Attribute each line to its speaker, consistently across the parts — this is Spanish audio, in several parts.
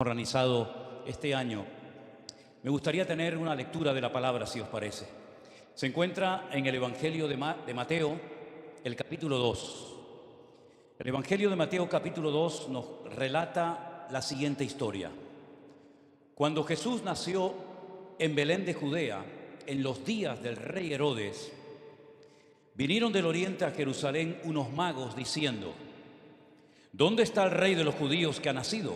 Speaker 1: organizado este año, me gustaría tener una lectura de la palabra, si os parece. Se encuentra en el Evangelio de Mateo, el capítulo 2. El Evangelio de Mateo, capítulo 2, nos relata la siguiente historia. Cuando Jesús nació en Belén de Judea, en los días del rey Herodes, vinieron del oriente a Jerusalén unos magos diciendo: ¿dónde está el rey de los judíos que ha nacido?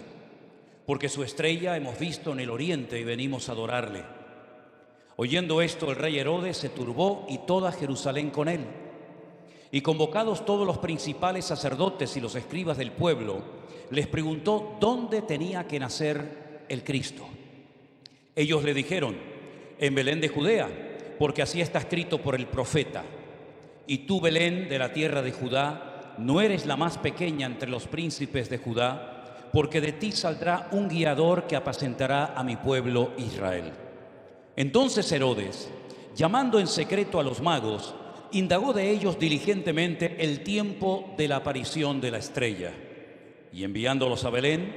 Speaker 1: Porque su estrella hemos visto en el oriente y venimos a adorarle. Oyendo esto, el rey Herodes se turbó y toda Jerusalén con él. Y convocados todos los principales sacerdotes y los escribas del pueblo, les preguntó dónde tenía que nacer el Cristo. Ellos le dijeron: en Belén de Judea, porque así está escrito por el profeta: y tú, Belén, de la tierra de Judá, no eres la más pequeña entre los príncipes de Judá, porque de ti saldrá un guiador que apacentará a mi pueblo Israel. Entonces Herodes, llamando en secreto a los magos, indagó de ellos diligentemente el tiempo de la aparición de la estrella. Y enviándolos a Belén,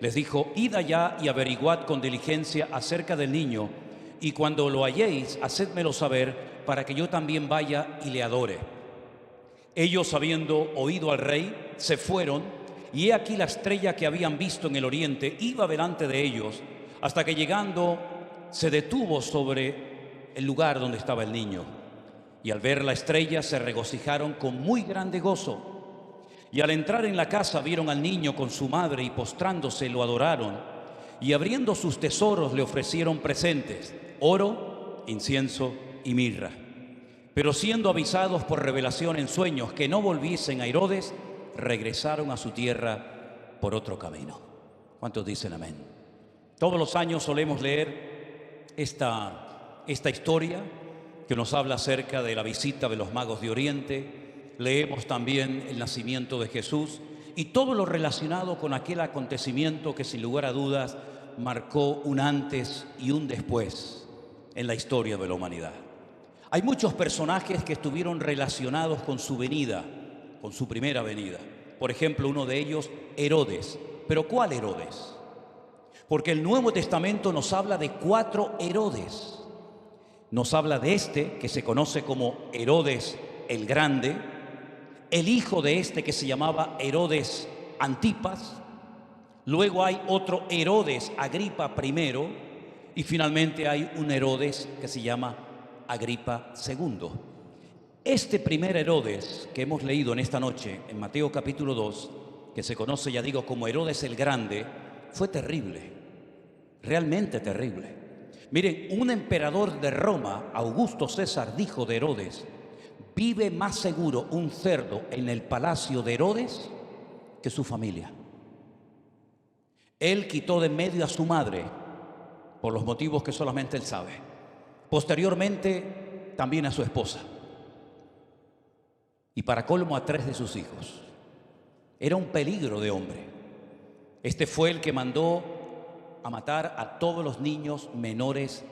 Speaker 1: les dijo: id allá y averiguad con diligencia acerca del niño, y cuando lo halléis, hacédmelo saber, para que yo también vaya y le adore. Ellos, habiendo oído al rey, se fueron, y he aquí la estrella que habían visto en el oriente iba delante de ellos, hasta que llegando se detuvo sobre el lugar donde estaba el niño. Y al ver la estrella se regocijaron con muy grande gozo. Y al entrar en la casa vieron al niño con su madre, y postrándose lo adoraron. Y abriendo sus tesoros le ofrecieron presentes: oro, incienso y mirra. Pero siendo avisados por revelación en sueños que no volviesen a Herodes, regresaron a su tierra por otro camino. ¿Cuántos dicen amén? Todos los años solemos leer esta historia que nos habla acerca de la visita de los magos de Oriente. Leemos también el nacimiento de Jesús y todo lo relacionado con aquel acontecimiento que sin lugar a dudas marcó un antes y un después en la historia de la humanidad. Hay muchos personajes que estuvieron relacionados con su venida, con su primera venida. Por ejemplo, uno de ellos, Herodes. ¿Pero cuál Herodes? Porque el Nuevo Testamento nos habla de 4 Herodes. Nos habla de este, que se conoce como Herodes el Grande, el hijo de este que se llamaba Herodes Antipas, luego hay otro Herodes Agripa I, y finalmente hay un Herodes que se llama Agripa II. Este primer Herodes que hemos leído en esta noche en Mateo capítulo 2, que se conoce, ya digo, como Herodes el Grande, fue terrible, realmente terrible. Miren, un emperador de Roma, Augusto César, dijo de Herodes: vive más seguro un cerdo en el palacio de Herodes que su familia. Él quitó de en medio a su madre por los motivos que solamente él sabe. Posteriormente también a su esposa. Y para colmo a 3 de sus hijos. Era un peligro de hombre. Este fue el que mandó a matar a todos los niños menores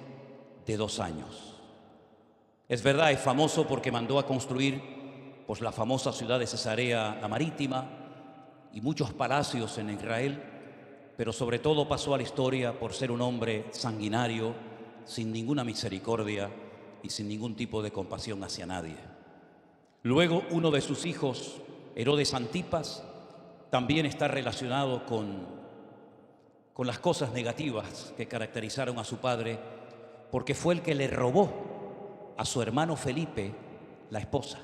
Speaker 1: de 2 años. Es verdad, es famoso porque mandó a construir pues, la famosa ciudad de Cesarea la Marítima y muchos palacios en Israel, pero sobre todo pasó a la historia por ser un hombre sanguinario, sin ninguna misericordia y sin ningún tipo de compasión hacia nadie. Luego, uno de sus hijos, Herodes Antipas, también está relacionado con las cosas negativas que caracterizaron a su padre, porque fue el que le robó a su hermano Felipe la esposa.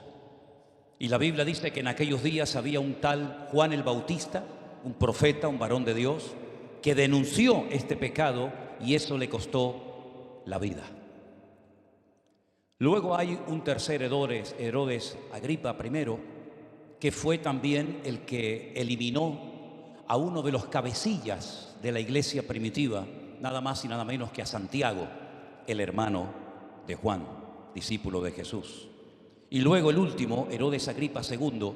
Speaker 1: Y la Biblia dice que en aquellos días había un tal Juan el Bautista, un profeta, un varón de Dios, que denunció este pecado y eso le costó la vida. Luego hay un tercer Herodes Agripa I, que fue también el que eliminó a uno de los cabecillas de la iglesia primitiva, nada más y nada menos que a Santiago, el hermano de Juan, discípulo de Jesús. Y luego el último, Herodes Agripa II,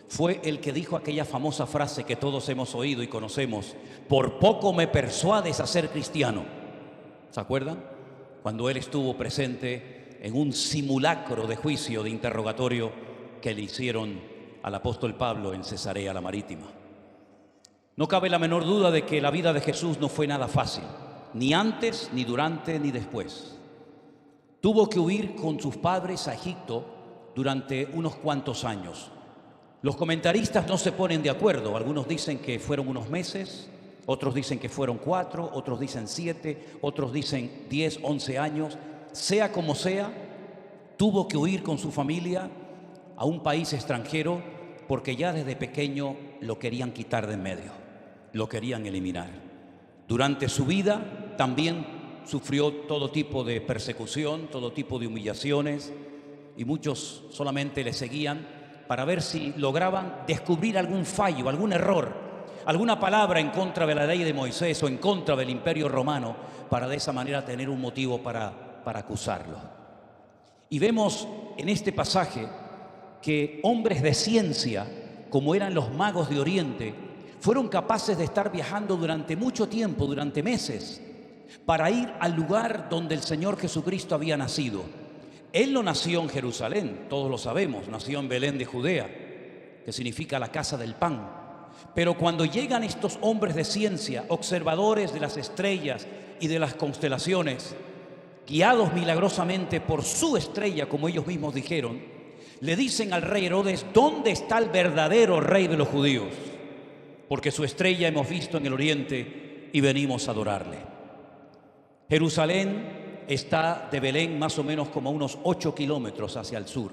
Speaker 1: fue el que dijo aquella famosa frase que todos hemos oído y conocemos: por poco me persuades a ser cristiano. ¿Se acuerdan? Cuando él estuvo presente en un simulacro de juicio, de interrogatorio que le hicieron al apóstol Pablo en Cesarea la Marítima. No cabe la menor duda de que la vida de Jesús no fue nada fácil, ni antes, ni durante, ni después. Tuvo que huir con sus padres a Egipto durante unos cuantos años. Los comentaristas no se ponen de acuerdo. Algunos dicen que fueron unos meses, otros dicen que fueron 4, otros dicen 7, otros dicen 10, 11 años. Sea como sea, tuvo que huir con su familia a un país extranjero porque ya desde pequeño lo querían quitar de en medio, lo querían eliminar. Durante su vida también sufrió todo tipo de persecución, todo tipo de humillaciones, y muchos solamente le seguían para ver si lograban descubrir algún fallo, algún error, alguna palabra en contra de la ley de Moisés o en contra del Imperio Romano, para de esa manera tener un motivo para acusarlo. Y vemos en este pasaje que hombres de ciencia, como eran los magos de Oriente, fueron capaces de estar viajando durante mucho tiempo, durante meses, para ir al lugar donde el Señor Jesucristo había nacido. Él no nació en Jerusalén, todos lo sabemos, nació en Belén de Judea, que significa la casa del pan. Pero cuando llegan estos hombres de ciencia, observadores de las estrellas y de las constelaciones, guiados milagrosamente por su estrella, como ellos mismos dijeron, le dicen al rey Herodes: ¿dónde está el verdadero rey de los judíos? Porque su estrella hemos visto en el oriente y venimos a adorarle. Jerusalén está de Belén más o menos como a unos 8 kilómetros hacia el sur.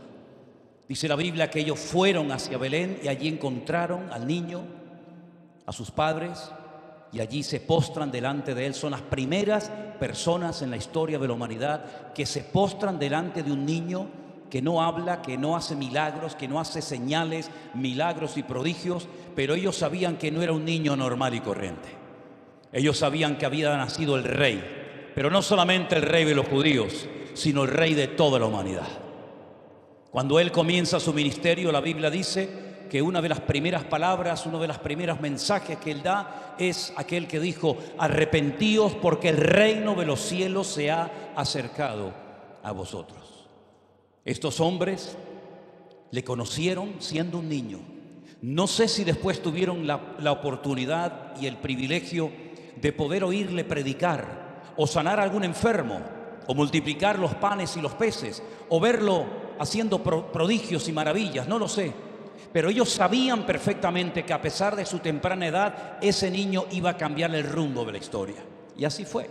Speaker 1: Dice la Biblia que ellos fueron hacia Belén y allí encontraron al niño, a sus padres, y allí se postran delante de él. Son las primeras personas en la historia de la humanidad que se postran delante de un niño que no habla, que no hace milagros, que no hace señales, milagros y prodigios, pero ellos sabían que no era un niño normal y corriente. Ellos sabían que había nacido el rey, pero no solamente el rey de los judíos, sino el rey de toda la humanidad. Cuando él comienza su ministerio, la Biblia dice que una de las primeras palabras, uno de los primeros mensajes que él da es aquel que dijo: arrepentíos porque el reino de los cielos se ha acercado a vosotros. Estos hombres le conocieron siendo un niño. No sé si después tuvieron la oportunidad y el privilegio de poder oírle predicar, o sanar a algún enfermo, o multiplicar los panes y los peces, o verlo haciendo prodigios y maravillas, no lo sé. Pero ellos sabían perfectamente que a pesar de su temprana edad, ese niño iba a cambiar el rumbo de la historia. Y así fue.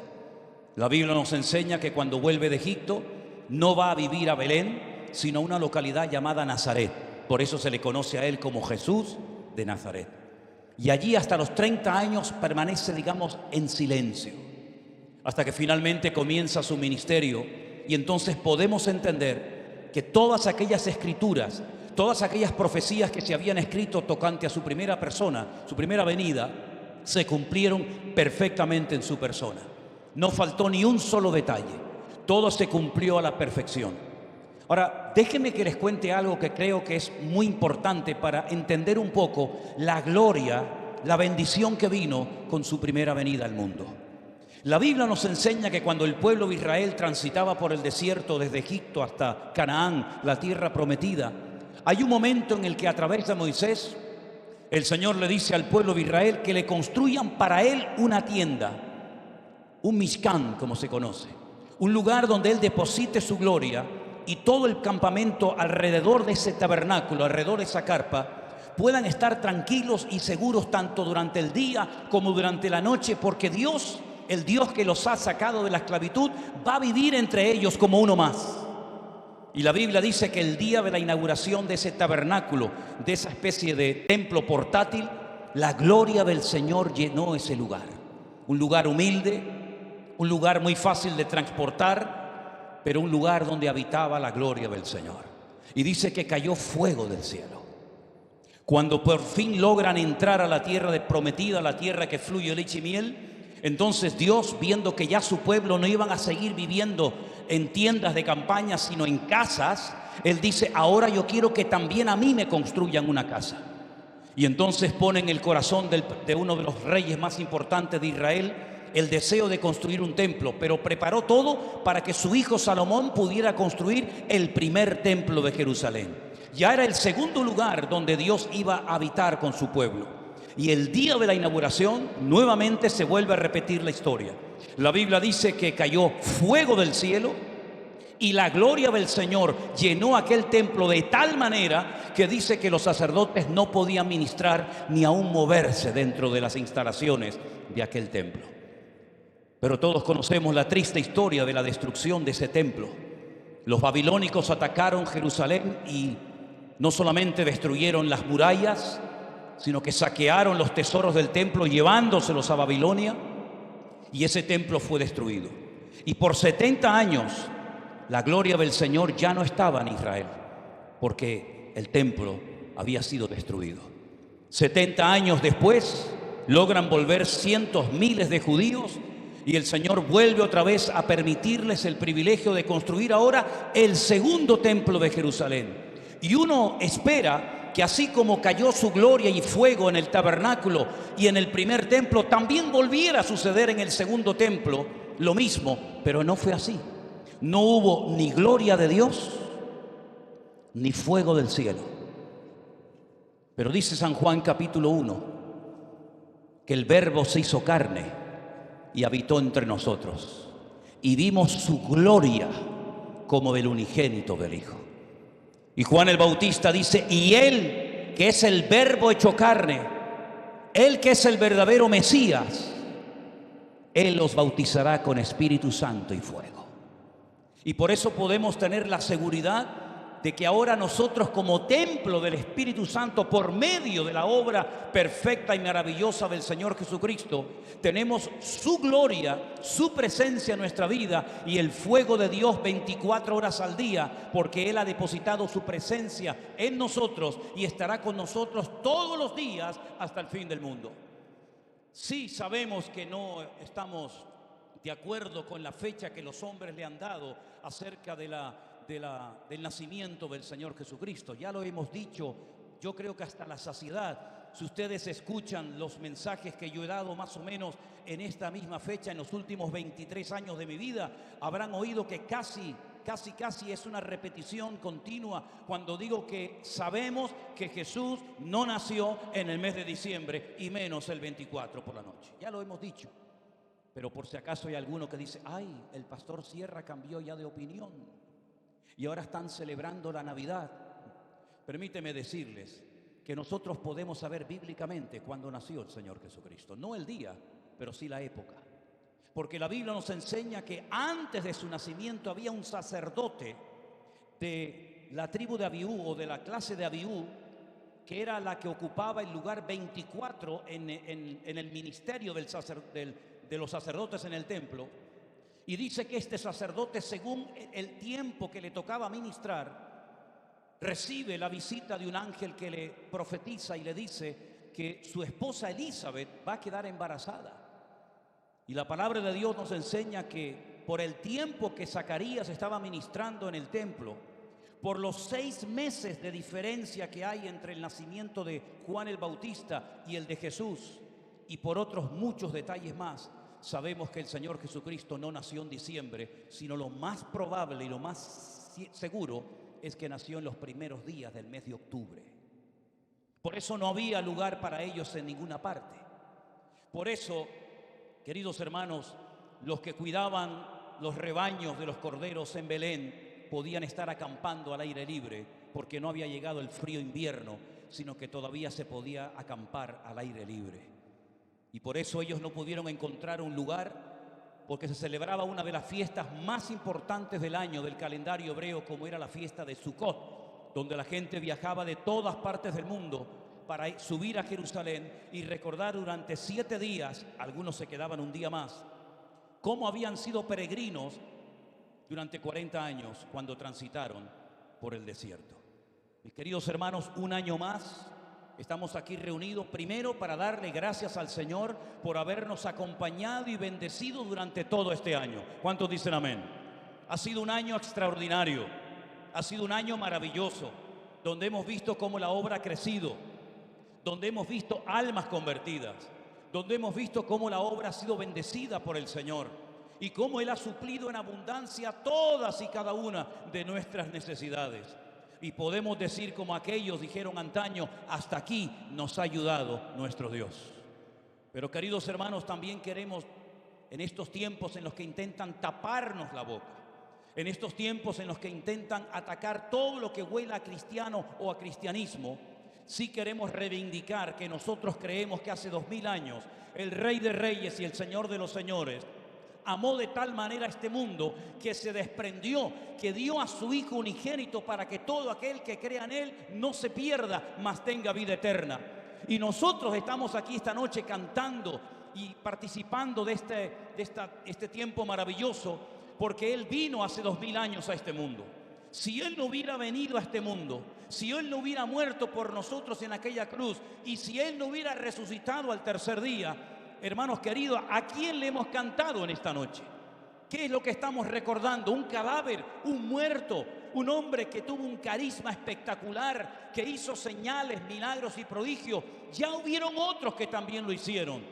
Speaker 1: La Biblia nos enseña que cuando vuelve de Egipto, no va a vivir a Belén, sino a una localidad llamada Nazaret. Por eso se le conoce a él como Jesús de Nazaret. Y allí hasta los 30 años permanece, digamos, en silencio, hasta que finalmente comienza su ministerio. Y entonces podemos entender que todas aquellas escrituras, todas aquellas profecías que se habían escrito tocante a su primera persona, su primera venida, se cumplieron perfectamente en su persona. No faltó ni un solo detalle, todo se cumplió a la perfección. Ahora, déjenme que les cuente algo que creo que es muy importante para entender un poco la gloria, la bendición que vino con su primera venida al mundo. La Biblia nos enseña que cuando el pueblo de Israel transitaba por el desierto desde Egipto hasta Canaán, la tierra prometida, hay un momento en el que a través de Moisés el Señor le dice al pueblo de Israel que le construyan para él una tienda, un Mishkan, como se conoce, un lugar donde él deposite su gloria, y todo el campamento alrededor de ese tabernáculo, alrededor de esa carpa, puedan estar tranquilos y seguros tanto durante el día como durante la noche, porque Dios, el Dios que los ha sacado de la esclavitud, va a vivir entre ellos como uno más. Y la Biblia dice que el día de la inauguración de ese tabernáculo, de esa especie de templo portátil, la gloria del Señor llenó ese lugar. Un lugar humilde, un lugar muy fácil de transportar, pero un lugar donde habitaba la gloria del Señor. Y dice que cayó fuego del cielo. Cuando por fin logran entrar a la tierra prometida, la tierra que fluye leche y miel, entonces Dios, viendo que ya su pueblo no iban a seguir viviendo en tiendas de campaña, sino en casas, Él dice: ahora yo quiero que también a mí me construyan una casa. Y entonces pone en el corazón de uno de los reyes más importantes de Israel el deseo de construir un templo, pero preparó todo para que su hijo Salomón pudiera construir el primer templo de Jerusalén. Ya era el segundo lugar donde Dios iba a habitar con su pueblo. Y el día de la inauguración nuevamente se vuelve a repetir la historia. La Biblia dice que cayó fuego del cielo y la gloria del Señor llenó aquel templo de tal manera que dice que los sacerdotes no podían ministrar ni aún moverse dentro de las instalaciones de aquel templo. Pero todos conocemos la triste historia de la destrucción de ese templo. Los babilónicos atacaron Jerusalén y no solamente destruyeron las murallas, sino que saquearon los tesoros del templo llevándoselos a Babilonia, y ese templo fue destruido. Y por 70 años la gloria del Señor ya no estaba en Israel, porque el templo había sido destruido. 70 años después logran volver cientos, miles de judíos, y el Señor vuelve otra vez a permitirles el privilegio de construir ahora el segundo templo de Jerusalén. Y uno espera que así como cayó su gloria y fuego en el tabernáculo y en el primer templo, también volviera a suceder en el segundo templo lo mismo, pero no fue así. No hubo ni gloria de Dios, ni fuego del cielo. Pero dice San Juan capítulo 1, que el Verbo se hizo carne y habitó entre nosotros, y vimos su gloria como del unigénito del Hijo. Y Juan el Bautista dice, y Él, que es el Verbo hecho carne, Él que es el verdadero Mesías, Él los bautizará con Espíritu Santo y fuego. Y por eso podemos tener la seguridad de que ahora nosotros, como templo del Espíritu Santo, por medio de la obra perfecta y maravillosa del Señor Jesucristo, tenemos su gloria, su presencia en nuestra vida y el fuego de Dios 24 horas al día, porque Él ha depositado su presencia en nosotros y estará con nosotros todos los días hasta el fin del mundo. Sí, sabemos que no estamos de acuerdo con la fecha que los hombres le han dado acerca del nacimiento del Señor Jesucristo. Ya lo hemos dicho, yo creo que hasta la saciedad. Si ustedes escuchan los mensajes que yo he dado más o menos en esta misma fecha, en los últimos 23 años de mi vida, habrán oído que casi es una repetición continua cuando digo que sabemos que Jesús no nació en el mes de diciembre y menos el 24 por la noche. Ya lo hemos dicho. Pero por si acaso hay alguno que dice, ay, el pastor Sierra cambió ya de opinión y ahora están celebrando la Navidad. Permíteme decirles que nosotros podemos saber bíblicamente cuándo nació el Señor Jesucristo. No el día, pero sí la época. Porque la Biblia nos enseña que antes de su nacimiento había un sacerdote de la tribu de Abiú o de la clase de Abiú, que era la que ocupaba el lugar 24 en el ministerio de los sacerdotes en el templo. Y dice que este sacerdote, según el tiempo que le tocaba ministrar, recibe la visita de un ángel que le profetiza y le dice que su esposa Elizabeth va a quedar embarazada. Y la palabra de Dios nos enseña que por el tiempo que Zacarías estaba ministrando en el templo, por los 6 meses de diferencia que hay entre el nacimiento de Juan el Bautista y el de Jesús, y por otros muchos detalles más, sabemos que el Señor Jesucristo no nació en diciembre, sino lo más probable y lo más seguro es que nació en los primeros días del mes de octubre. Por eso no había lugar para ellos en ninguna parte. Por eso, queridos hermanos, los que cuidaban los rebaños de los corderos en Belén podían estar acampando al aire libre, porque no había llegado el frío invierno, sino que todavía se podía acampar al aire libre. Y por eso ellos no pudieron encontrar un lugar, porque se celebraba una de las fiestas más importantes del año del calendario hebreo, como era la fiesta de Sukkot, donde la gente viajaba de todas partes del mundo para subir a Jerusalén y recordar durante 7 días, algunos se quedaban un día más, cómo habían sido peregrinos durante 40 años cuando transitaron por el desierto. Mis queridos hermanos, un año más estamos aquí reunidos primero para darle gracias al Señor por habernos acompañado y bendecido durante todo este año. ¿Cuántos dicen amén? Ha sido un año extraordinario, ha sido un año maravilloso, donde hemos visto cómo la obra ha crecido, donde hemos visto almas convertidas, donde hemos visto cómo la obra ha sido bendecida por el Señor y cómo Él ha suplido en abundancia todas y cada una de nuestras necesidades. Y podemos decir como aquellos dijeron antaño, hasta aquí nos ha ayudado nuestro Dios. Pero queridos hermanos, también queremos, en estos tiempos en los que intentan taparnos la boca, en estos tiempos en los que intentan atacar todo lo que huela a cristiano o a cristianismo, sí queremos reivindicar que nosotros creemos que hace 2000 años el Rey de Reyes y el Señor de los Señores amó de tal manera a este mundo que se desprendió, que dio a su Hijo unigénito para que todo aquel que crea en Él no se pierda, mas tenga vida eterna. Y nosotros estamos aquí esta noche cantando y participando de este tiempo maravilloso, porque Él vino hace 2000 años a este mundo. Si Él no hubiera venido a este mundo, si Él no hubiera muerto por nosotros en aquella cruz, y si Él no hubiera resucitado al tercer día, hermanos queridos, ¿a quién le hemos cantado en esta noche? ¿Qué es lo que estamos recordando? ¿Un cadáver? ¿Un muerto? ¿Un hombre que tuvo un carisma espectacular, que hizo señales, milagros y prodigios? Ya hubieron otros que también lo hicieron,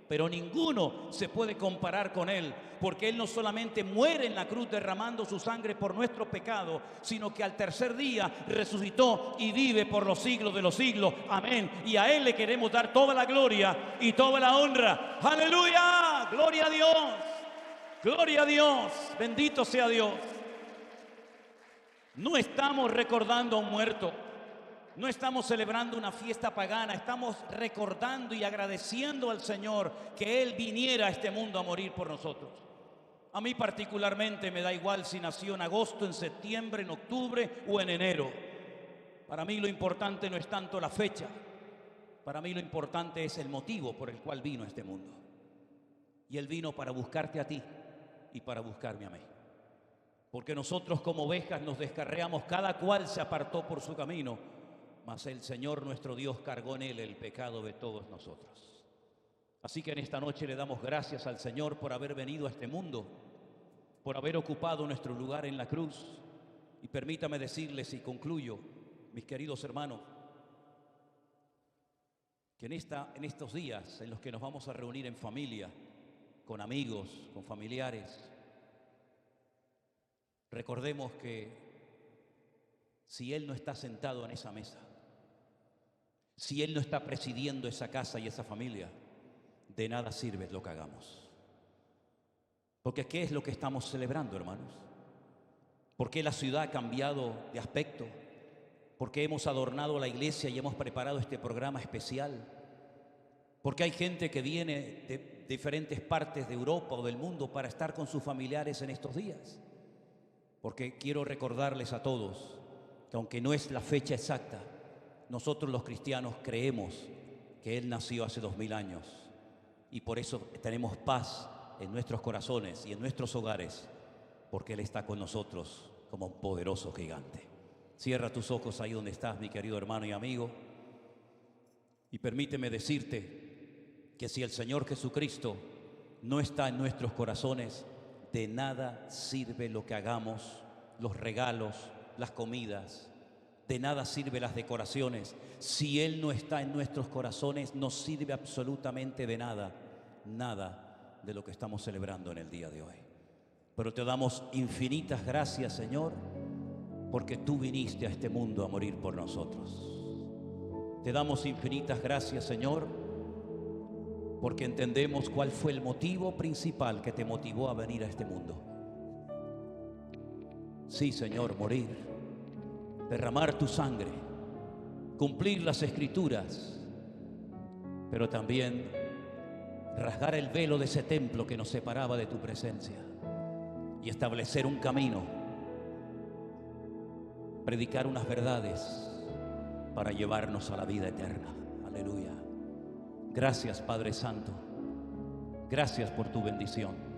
Speaker 1: pero ninguno se puede comparar con Él, porque Él no solamente muere en la cruz derramando su sangre por nuestro pecado, sino que al tercer día resucitó y vive por los siglos de los siglos. Amén. Y a Él le queremos dar toda la gloria y toda la honra. ¡Aleluya! ¡Gloria a Dios! ¡Gloria a Dios! ¡Bendito sea Dios! No estamos recordando a un muerto. No estamos celebrando una fiesta pagana, estamos recordando y agradeciendo al Señor que Él viniera a este mundo a morir por nosotros. A mí particularmente me da igual si nació en agosto, en septiembre, en octubre o en enero. Para mí lo importante no es tanto la fecha, para mí lo importante es el motivo por el cual vino a este mundo. Y Él vino para buscarte a ti y para buscarme a mí. Porque nosotros como ovejas nos descarriamos, cada cual se apartó por su camino, mas el Señor nuestro Dios cargó en Él el pecado de todos nosotros. Así que en esta noche le damos gracias al Señor por haber venido a este mundo, por haber ocupado nuestro lugar en la cruz. Y permítame decirles, y concluyo, mis queridos hermanos, que en estos días en los que nos vamos a reunir en familia, con amigos, con familiares, recordemos que si Él no está sentado en esa mesa, si Él no está presidiendo esa casa y esa familia, de nada sirve lo que hagamos. Porque ¿qué es lo que estamos celebrando, hermanos? ¿Por qué la ciudad ha cambiado de aspecto? ¿Por qué hemos adornado la iglesia y hemos preparado este programa especial? Porque hay gente que viene de diferentes partes de Europa o del mundo para estar con sus familiares en estos días. Porque quiero recordarles a todos que aunque no es la fecha exacta, nosotros los cristianos creemos que Él nació hace 2000 años y por eso tenemos paz en nuestros corazones y en nuestros hogares, porque Él está con nosotros como un poderoso gigante. Cierra tus ojos ahí donde estás, mi querido hermano y amigo, y permíteme decirte que si el Señor Jesucristo no está en nuestros corazones, de nada sirve lo que hagamos, los regalos, las comidas, de nada sirve las decoraciones. Si Él no está en nuestros corazones, no sirve absolutamente de nada, nada de lo que estamos celebrando en el día de hoy. Pero te damos infinitas gracias, Señor, porque tú viniste a este mundo a morir por nosotros. Te damos infinitas gracias, Señor, porque entendemos cuál fue el motivo principal que te motivó a venir a este mundo. Sí, Señor, morir, derramar tu sangre, cumplir las Escrituras, pero también rasgar el velo de ese templo que nos separaba de tu presencia y establecer un camino, predicar unas verdades para llevarnos a la vida eterna. Aleluya. Gracias, Padre Santo. Gracias por tu bendición.